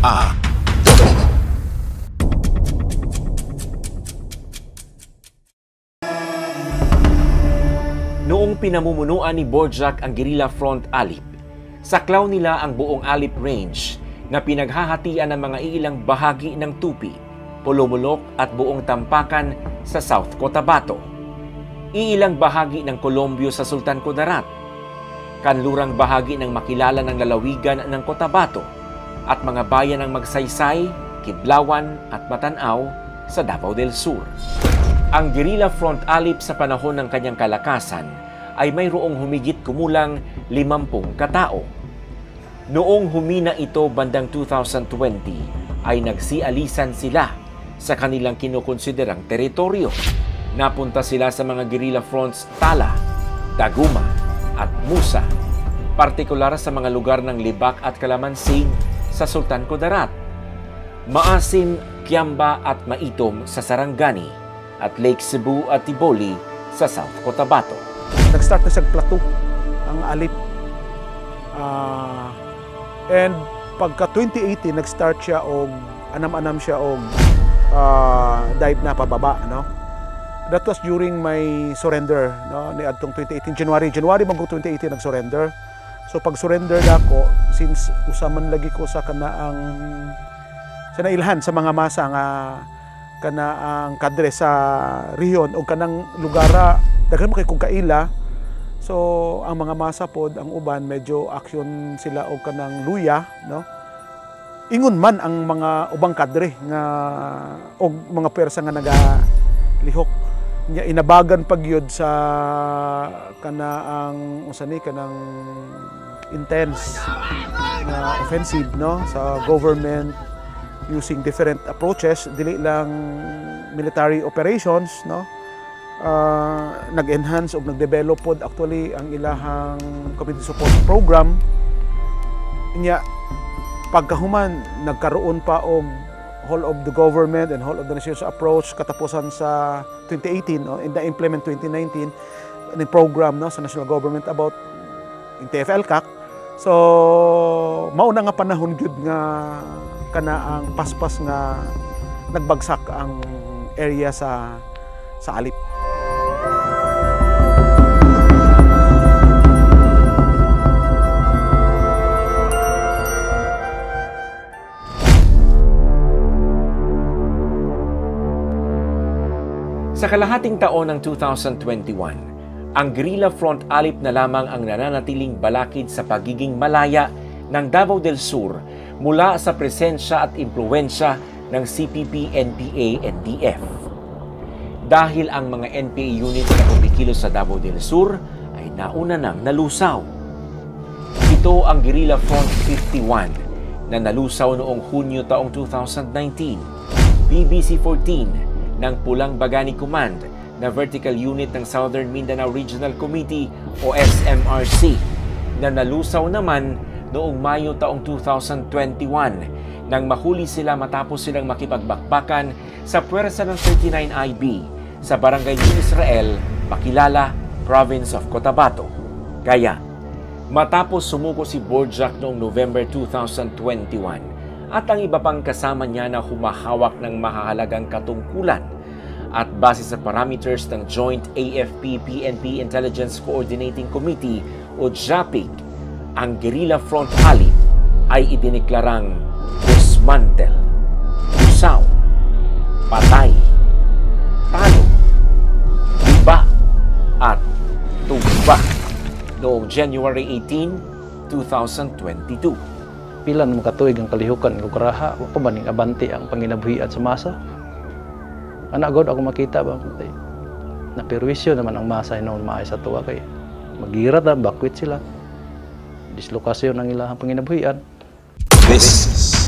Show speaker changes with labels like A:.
A: Noong pinamumunuan ni Borjak ang Guerrilla Front Alip, saklaw nila ang buong Alip Range na pinaghahatian ng mga ilang bahagi ng Tupi, Pulumulok at buong Tampakan sa South Cotabato. Iilang bahagi ng Colombio sa Sultan Kudarat, kanlurang bahagi ng makilala ng lalawigan ng Cotabato at mga bayan ng Magsaysay, Kidlawan at Matanaw sa Davao del Sur. Ang Guerrilla Front Alip sa panahon ng kanyang kalakasan ay mayroong humigit kumulang 50 katao. Noong humina ito bandang 2020 ay nagsialisan sila sa kanilang kinukonsiderang teritoryo. Napunta sila sa mga guerrilla fronts Tala, Daguma at Musa, partikular sa mga lugar ng Libak at Calamansig sa Sultan Kudarat, Maasim, Kiamba at Maitom sa Sarangani at Lake Cebu at Tiboli sa South Cotabato.
B: Nag-start na sa plateau ang Alip. And pagka 2018 nag-start siya og anam-anam siya og dive na pababa, no? That was during my surrender, no, ni adtong 2018 January magong 2018 nag-surrender. So pag surrender dako, since usaman lagi ko sa kanaang sa nailhan sa mga masa nga kanaang kadre sa rehiyon o kanang lugara daghan mo kay kung kaila. So ang mga masa pod ang uban medyo action sila og kanang luya, no? Ingon man ang mga ubang kadre nga og mga persa nga nagalihok nya inabagan pagyud sa kanaang usani kanang intense na offensive, no, sa government using different approaches, dili lang military operations, no. Nag-enhance o nag-develop pod actually ang ilahang community support program. Nya pagkahuman nagkaroon pa og whole of the government and whole of the nation's approach katapusan sa 2018, no, in the implement 2019 ni program, no, sa national government about in TFL-CAC. So mauna nga panahon gyud nga kana ang paspas nga nagbagsak ang area sa Alip.
A: Sa kalahating taon ng 2021, ang Guerrilla Front Alip na lamang ang nananatiling balakid sa pagiging malaya ng Davao del Sur mula sa presensya at impluwensya ng CPP, NPA, NDF. Dahil ang mga NPA units na kumikilos sa Davao del Sur ay nauna nang nalusaw. Ito ang Guerrilla Front 51 na nalusaw noong Hunyo taong 2019, BBC 14 ng Pulang Bagani Command na vertical unit ng Southern Mindanao Regional Committee o SMRC na nalusaw naman noong Mayo taong 2021 nang mahuli sila matapos silang makipagbakbakan sa puwersa ng 39IB sa Barangay New Israel, Makilala, Province of Cotabato. Kaya, matapos sumuko si Borjak noong November 2021 at ang iba pang kasama niya na humahawak ng mahahalagang katungkulan at base sa parameters ng Joint AFP-PNP Intelligence Coordinating Committee o JAPIC, ang Guerrilla Front Alip ay idineklarang dismantle, usaw, patay, talo, iba at tumba noong January 18, 2022.
C: Pila na makatuig ang kalihukan ng karaha, o maning abante ang panginabuhian sa masa. Anak God ako makita ba? Naperwisyo naman ang masa noon maay sa tuwa kay magirat na, bakwit sila. Dislokasyon ng ilang panginabuhian.
D: This is